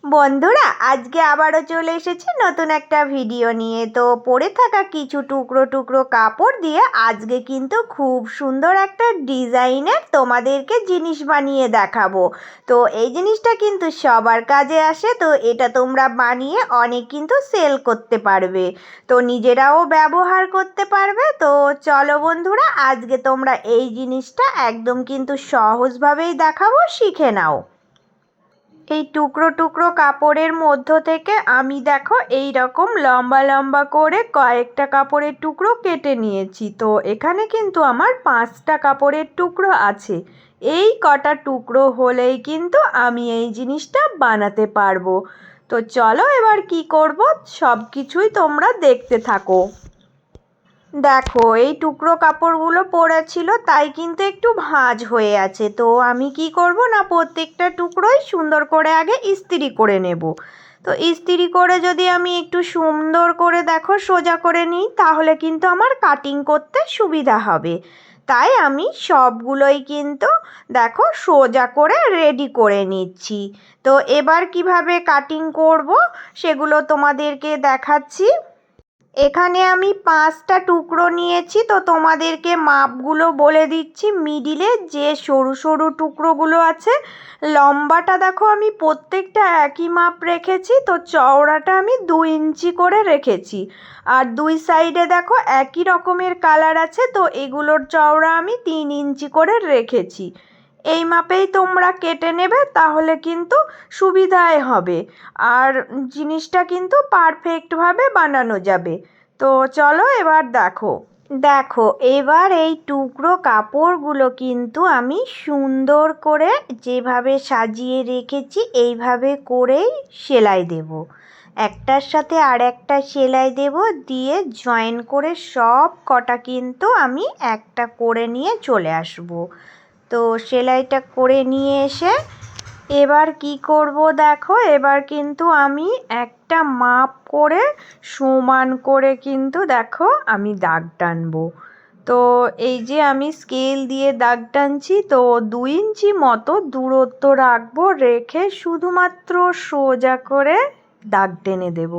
বন্ধুরা, আজকে আবারও চলে এসেছি নতুন একটা ভিডিও নিয়ে। তো পড়ে থাকা কিছু টুকরো টুকরো কাপড় দিয়ে আজকে কিন্তু খুব সুন্দর একটা ডিজাইনের তোমাদেরকে জিনিস বানিয়ে দেখাবো। তো এই জিনিসটা কিন্তু সবার কাজে আসে। তো এটা তোমরা বানিয়ে অনেক কিন্তু সেল করতে পারবে, তো নিজেরাও ব্যবহার করতে পারবে। তো চলো বন্ধুরা, আজকে তোমরা এই জিনিসটা একদম কিন্তু সহজভাবেই দেখাবো, শিখে নাও। এই টুকরো টুকরো কাপড়ের মধ্য থেকে আমি দেখো এই রকম লম্বা লম্বা করে কয়েকটা কাপড়ের টুকরো কেটে নিয়েছি। তো এখানে কিন্তু আমার 5টা কাপড়ের টুকরো আছে। এই কটা টুকরো হলেই কিন্তু আমি এই জিনিসটা বানাতে পারবো। তো চলো এবার কি করব সব কিছুই তোমরা দেখতে থাকো। দেখো, এই টুকরো কাপড়গুলো পড়েছিল তাই কিন্তু একটু ভাঁজ হয়ে আছে। তো আমি কি করব না, প্রত্যেকটা টুকরোই সুন্দর করে আগে ইস্ত্রি করে নেব। তো ইস্ত্রি করে যদি আমি একটু সুন্দর করে দেখো সোজা করে নিই, তাহলে কিন্তু আমার কাটিং করতে সুবিধা হবে। তাই আমি সবগুলোই কিন্তু দেখো সোজা করে রেডি করে নিচ্ছি। তো এবার কিভাবে কাটিং করব সেগুলো তোমাদেরকে দেখাচ্ছি। এখানে আমি 5টা টুকরো নিয়েছি। তো তোমাদেরকে মাপগুলো বলে দিচ্ছি। মিডিলে যে সরু সরু টুকরোগুলো আছে, লম্বাটা দেখো আমি প্রত্যেকটা একই মাপ রেখেছি। তো চওড়াটা আমি 2 ইঞ্চি করে রেখেছি। আর দুই সাইডে দেখো একই রকমের কালার আছে, তো এগুলোর চওড়া আমি 3 ইঞ্চি করে রেখেছি। এই মাপেই তোমরা কেটে নেবে, তাহলে কিন্তু সুবিধাই হবে। আর জিনিসটা কিন্তু পারফেক্টভাবে বানানো যাবে। তো চলো এবার দেখো। দেখো, এবার এই টুকরো কাপড়গুলো কিন্তু আমি সুন্দর করে যেভাবে সাজিয়ে রেখেছি এইভাবে করেই সেলাই দেব। একটার সাথে আর একটা সেলাই দেব, দিয়ে জয়েন করে সব কটা কিন্তু আমি একটা করে নিয়ে চলে আসব। তো সেলাইটা করে নিয়ে এসে এবার কি করব দেখো, এবার কিন্তু আমি একটা মাপ করে সমান করে কিন্তু দেখো আমি দাগ টানবো। তো এই যে আমি স্কেল দিয়ে দাগ টানছি, তো 2 ইঞ্চি মতো দূরত্ব রাখবো, রেখে শুধুমাত্র সোজা করে দাগ টেনে দেব।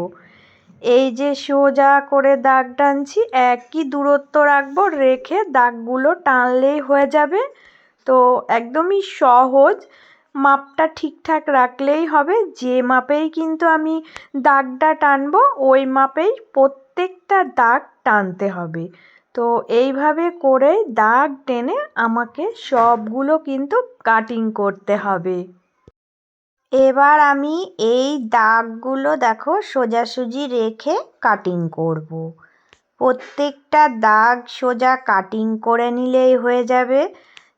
এই যে সোজা করে দাগ টানছি, একই দূরত্ব রাখবো, রেখে দাগগুলো টানলেই হয়ে যাবে। তো একদমই সহজ, মাপটা ঠিকঠাক রাখলেই হবে। যে মাপেই কিন্তু আমি দাগটা টানবো ওই মাপেই প্রত্যেকটা দাগ টানতে হবে। তো এইভাবে করে দাগ টেনে আমাকে সবগুলো কিন্তু কাটিং করতে হবে। এবার আমি এই দাগগুলো দেখো সোজাসুজি রেখে কাটিং করব। প্রত্যেকটা দাগ সোজা কাটিং করে নিলেই হয়ে যাবে।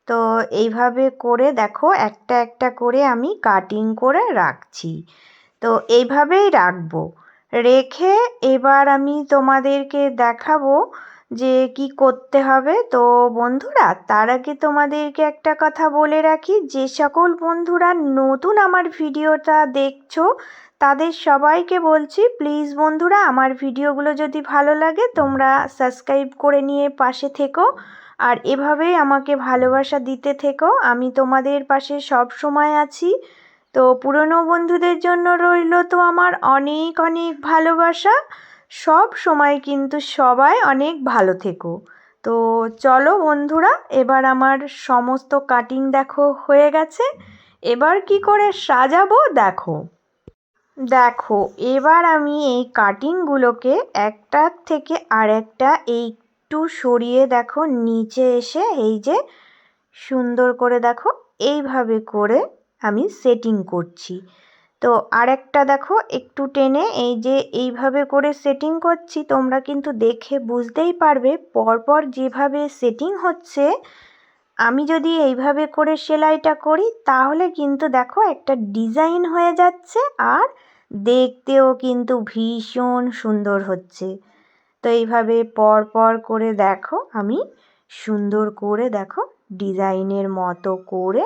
তো এইভাবে করে দেখো একটা একটা করে আমি কাটিং করে রাখছি। তো এইভাবেই রাখবো। রেখে এবার আমি তোমাদেরকে দেখাবো যে কি করতে হবে। তো বন্ধুরা, তার আগে তোমাদেরকে একটা কথা বলে রাখি, যে সকল বন্ধুরা নতুন আমার ভিডিওটা দেখছো তাদের সবাইকে বলছি, প্লিজ বন্ধুরা আমার ভিডিওগুলো যদি ভালো লাগে তোমরা সাবস্ক্রাইব করে নিয়ে পাশে থেকো। আর এভাবেই আমাকে ভালোবাসা দিতে থেকো, আমি তোমাদের পাশে সব সময় আছি। তো পুরনো বন্ধুদের জন্য রইল তো আমার অনেক অনেক ভালোবাসা। সব সময় কিন্তু সবাই অনেক ভালো থেকো। তো চলো বন্ধুরা, এবার আমার সমস্ত কাটিং দেখো হয়ে গেছে। এবার কি করে সাজাবো দেখো। দেখো, এবার আমি এই কাটিংগুলোকে একটার থেকে আরেকটা একটু সরিয়ে দেখো নিচে এসে এই যে সুন্দর করে দেখো এইভাবে করে আমি সেটিং করছি। তো আরেকটা দেখো একটু টেনে এই যে এইভাবে করে সেটিং করছি। তোমরা কিন্তু দেখে বুঝতেই পারবে পরপর যেভাবে সেটিং হচ্ছে। আমি যদি এইভাবে করে সেলাইটা করি তাহলে কিন্তু দেখো একটা ডিজাইন হয়ে যাচ্ছে, আর দেখতেও কিন্তু ভীষণ সুন্দর হচ্ছে। তো এইভাবে পর পর করে দেখো আমি সুন্দর করে দেখো ডিজাইনের মতো করে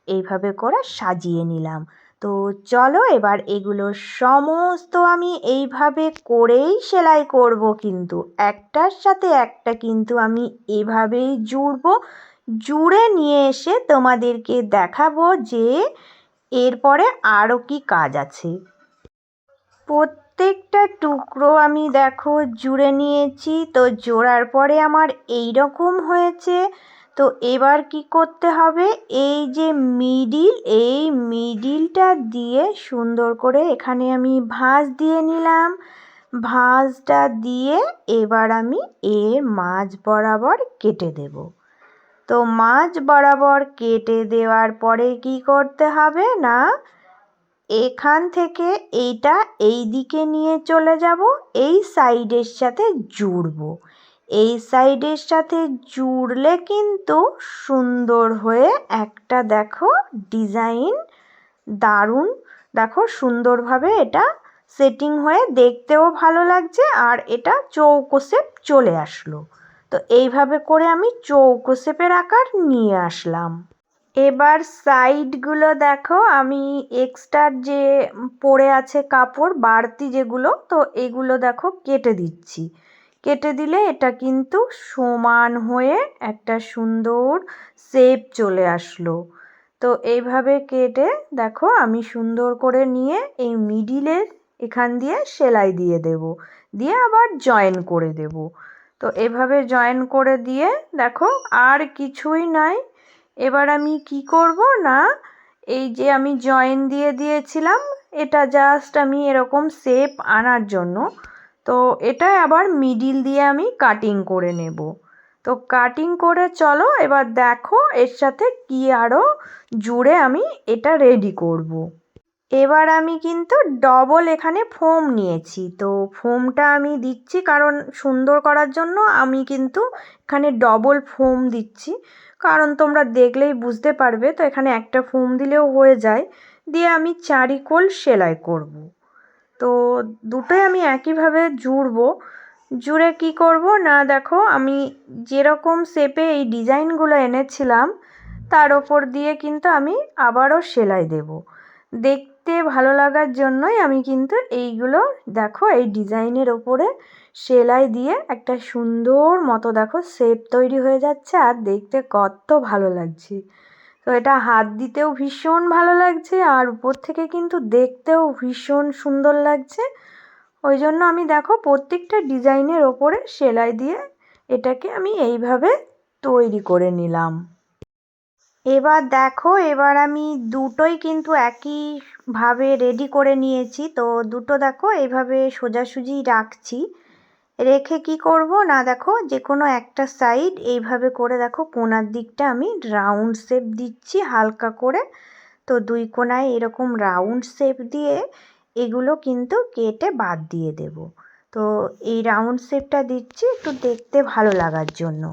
এইভাবে করে সাজিয়ে নিলাম। তো চলো এবার এগুলো সমস্ত আমি এইভাবে করেই সেলাই করব, কিন্তু একটার সাথে একটা কিন্তু আমি এভাবেই জুড়ব। জুড়ে নিয়ে এসে তোমাদেরকে দেখাবো যে এরপরে আরও কি কাজ আছে। প্রত্যেকটা টুকরো আমি দেখো জুড়ে নিয়েছি। তো জোড়ার পরে আমার এই রকম হয়েছে। তো এবার কি করতে হবে, এই যে এই মিডিলটা দিয়ে সুন্দর করে এখানে আমি ভাঁজ দিয়ে নিলাম। ভাঁজটা দিয়ে এবার আমি এর মাঝ বরাবর কেটে দেব। তো মাঝ বরাবর কেটে দেওয়ার পরে কি করতে হবে না, এখান থেকে এইটা এই দিকে নিয়ে চলে যাব, এই সাইডের সাথে জুড়বো। এই সাইডের সাথে জুড়লে কিন্তু সুন্দর হয়ে একটা দেখো ডিজাইন, দারুণ দেখো সুন্দরভাবে এটা সেটিং হয়ে দেখতেও ভালো লাগছে, আর এটা চৌকো শেপ চলে আসলো। তো এইভাবে করে আমি চৌকো শেপের আকার নিয়ে আসলাম। এবার সাইডগুলো দেখো আমি এক্সট্রা যে পড়ে আছে কাপড় বাড়তি যেগুলো, তো এগুলো দেখো কেটে দিচ্ছি। কেটে দিলে এটা কিন্তু সমান হয়ে একটা সুন্দর শেপ চলে আসলো। তো এইভাবে কেটে দেখো আমি সুন্দর করে নিয়ে এই মিডিলের এখান দিয়ে সেলাই দিয়ে দেব, দিয়ে আবার জয়েন করে দেব। তো এভাবে জয়েন করে দিয়ে দেখো আর কিছুই নাই। এবার আমি কি করব না, এই যে আমি জয়েন দিয়ে দিয়েছিলাম, এটা জাস্ট আমি এরকম শেপ আনার জন্য, তো এটা আবার মিডিল দিয়ে আমি কাটিং করে নেব। তো কাটিং করে চলো এবার দেখো এর সাথে কি আরও জুড়ে আমি এটা রেডি করব। এবার আমি কিন্তু ডবল এখানে ফোম নিয়েছি। তো ফোমটা আমি দিচ্ছি কারণ সুন্দর করার জন্য আমি কিন্তু এখানে ডবল ফোম দিচ্ছি, কারণ তোমরা দেখলেই বুঝতে পারবে। তো এখানে একটা ফোম দিলেও হয়ে যায়, দিয়ে আমি চারিকোল সেলাই করব। তো দুটোই আমি একইভাবে জুড়বো। জুড়ে কি করব না, দেখো আমি যেরকম শেপে এই ডিজাইনগুলো এনেছিলাম তার ওপর দিয়ে কিন্তু আমি আবারও সেলাই দেব। দেখতে ভালো লাগার জন্যই আমি কিন্তু এইগুলো দেখো এই ডিজাইনের ওপরে সেলাই দিয়ে একটা সুন্দর মতো দেখো শেপ তৈরি হয়ে যাচ্ছে, আর দেখতে কত ভালো লাগছে। তো এটা হাত দিতেও ভীষণ ভালো লাগছে, আর উপর থেকে কিন্তু দেখতেও ভীষণ সুন্দর লাগছে। ওই জন্য আমি দেখো প্রত্যেকটা ডিজাইনের ওপরে সেলাই দিয়ে এটাকে আমি এইভাবে তৈরি করে নিলাম। এবার দেখো এবার আমি দুটোই কিন্তু একইভাবে রেডি করে নিয়েছি। তো দুটো দেখো এইভাবে সোজাসুজি রাখছি। রেখে কি করব না, দেখো যে কোনো একটা সাইড এইভাবে করে দেখো কোণার দিকটা আমি রাউন্ড শেপ দিচ্ছি হালকা করে। তো দুই কোণায় এরকম রাউন্ড শেপ দিয়ে এগুলো কিন্তু কেটে বাদ দিয়ে দেব। তো এই রাউন্ড শেপটা দিচ্ছি একটু দেখতে ভালো লাগার জন্য।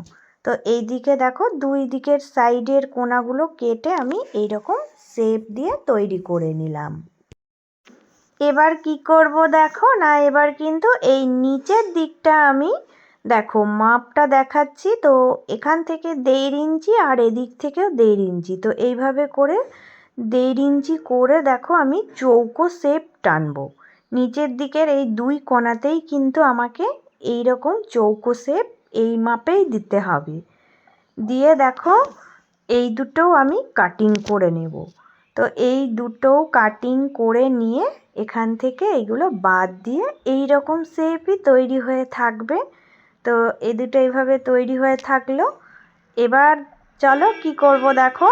তো এই দিকে দেখো দুই দিকের সাইডের কোণাগুলো কেটে আমি এইরকম শেপ দিয়ে তৈরি করে নিলাম। এবার কি করব দেখো না, এবার কিন্তু এই নিচের দিকটা আমি দেখো মাপটা দেখাচ্ছি। তো এখান থেকে 1.5 ইঞ্চি আর এদিক থেকেও 1.5 ইঞ্চি, তো এইভাবে করে 1.5 ইঞ্চি করে দেখো আমি চৌকো শেপ টানবো। নিচের দিকের এই দুই কোণাতেই কিন্তু আমাকে এই রকম চৌকো শেপ এই মাপেই দিতে হবে। দিয়ে দেখো এই দুটোও আমি কাটিং করে নেব। তো এই দুটো কাটিং করে নিয়ে এখান থেকে এগুলো বাদ দিয়ে এই রকম শেপই তৈরি হয়ে থাকবে। তো এই দুটো এইভাবে তৈরি হয়ে থাকলো। এবার চলো কি করব দেখো।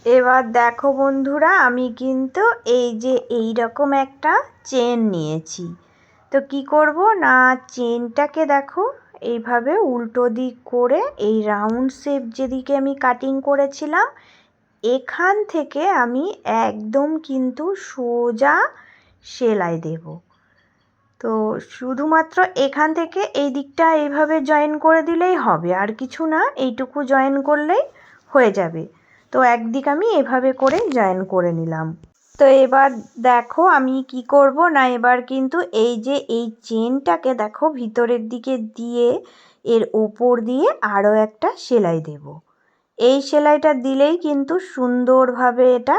এবার দেখো বন্ধুরা আমি কিন্তু এই যে এই রকম একটা চেন নিয়েছি। তো কি করব না, চেনটাকে দেখো এইভাবে উল্টো দিক করে এই রাউন্ড শেপ যেদিকে আমি কাটিং করেছিলাম এখান থেকে আমি একদম কিন্তু সোজা সেলাই দেব। তো শুধুমাত্র এখান থেকে এই দিকটা এইভাবে জয়েন করে দিলেই হবে, আর কিছু না, এইটুকু জয়েন করলেই হয়ে যাবে। তো একদিক আমি এভাবে করে জয়েন করে নিলাম। তো এবার দেখো আমি কি করব না, এবার কিন্তু এই যে এই চেনটাকে দেখো ভিতরের দিকে দিয়ে এর ওপর দিয়ে আরও একটা সেলাই দেব। এই সেলাইটা দিলেই কিন্তু সুন্দরভাবে এটা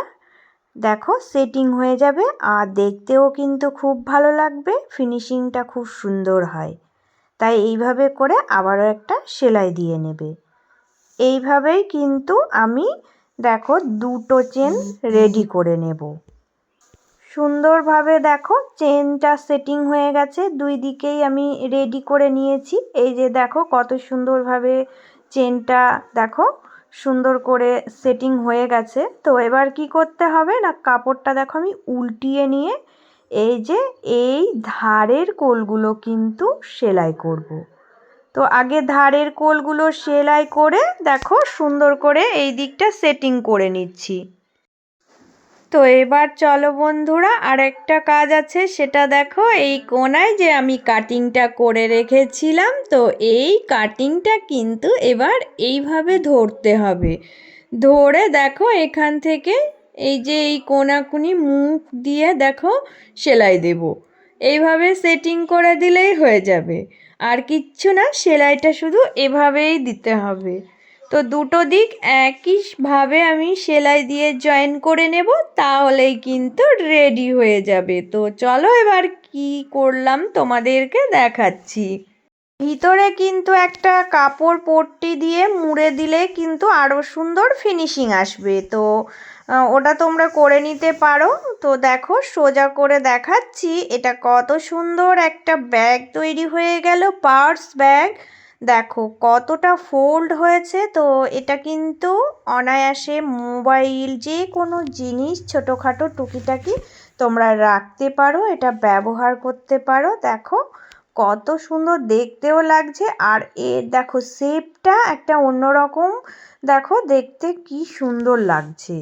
দেখো সেটিং হয়ে যাবে, আর দেখতেও কিন্তু খুব ভালো লাগবে, ফিনিশিংটা খুব সুন্দর হয়। তাই এইভাবে করে আবারও একটা সেলাই দিয়ে নেবে। এইভাবেই কিন্তু আমি দেখো দুটো চেন রেডি করে নেব। সুন্দরভাবে দেখো চেনটা সেটিং হয়ে গেছে, দুই দিকেই আমি রেডি করে নিয়েছি। এই যে দেখো কত সুন্দরভাবে চেনটা দেখো সুন্দর করে সেটিং হয়ে গেছে। তো এবার কি করতে হবে না, কাপড়টা দেখো আমি উল্টিয়ে নিয়ে এই যে এই ধারের কোলগুলো কিন্তু সেলাই করব। তো আগে ধারের কোলগুলো সেলাই করে দেখো সুন্দর করে এই দিকটা সেটিং করে নিচ্ছি। তো এবার চলো বন্ধুরা, আর একটা কাজ আছে, সেটা দেখো এই কোণায় যে আমি কাটিংটা করে রেখেছিলাম, তো এই কাটিংটা কিন্তু এবার এইভাবে ধরতে হবে। ধরে দেখো এখান থেকে এই যে এই কোণাকুনি মুখ দিয়ে দেখো সেলাই দেব। এইভাবে সেটিং করে দিলেই হয়ে যাবে, আর কিচ্ছু না, সেলাইটা শুধু এভাবেই দিতে হবে। তো দুটো দিক একইভাবে আমি সেলাই দিয়ে জয়েন করে নেব, তাহলেই কিন্তু রেডি হয়ে যাবে। তো চলো এবার কি করলাম তোমাদেরকে দেখাচ্ছি। ভিতরে কিন্তু একটা কাপড় পট্টি দিয়ে মুড়ে দিলে কিন্তু আরও সুন্দর ফিনিশিং আসবে। তো ওটা তোমরা করে নিতে পারো। তো দেখো সোজা করে দেখাচ্ছি, এটা কত সুন্দর একটা ব্যাগ তৈরি হয়ে গেল, পার্স ব্যাগ। দেখো কতটা ফোল্ড হয়েছে। তো এটা কিন্তু অনায়াসে মোবাইল, যে কোনো জিনিস ছোটোখাটো টুকিটাকি তোমরা রাখতে পারো, এটা ব্যবহার করতে পারো। দেখো কত সুন্দর দেখতেও লাগছে, আর এর দেখো শেপটা একটা অন্যরকম, দেখো দেখতে কি সুন্দর লাগছে।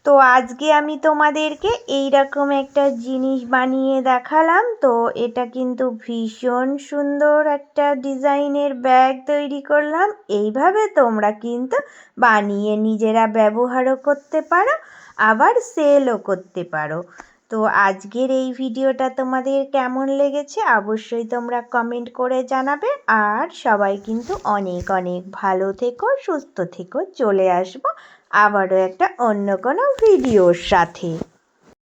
তো আজকে আমি তোমাদেরকে এইরকম একটা জিনিস বানিয়ে দেখালাম। তো এটা কিন্তু ভীষণ সুন্দর একটা ডিজাইনের ব্যাগ তৈরি করলাম। এইভাবে তোমরা কিন্তু বানিয়ে নিজেরা ব্যবহারও করতে পারো, আবার সেলও করতে পারো। তো আজকের এই ভিডিওটা তোমাদের কেমন লেগেছে অবশ্যই তোমরা কমেন্ট করে জানাবে। আর সবাই কিন্তু অনেক অনেক ভালো থেকো, সুস্থ থেকো। চলে আসবো আবারও একটা অন্য কোনো ভিডিওর সাথে।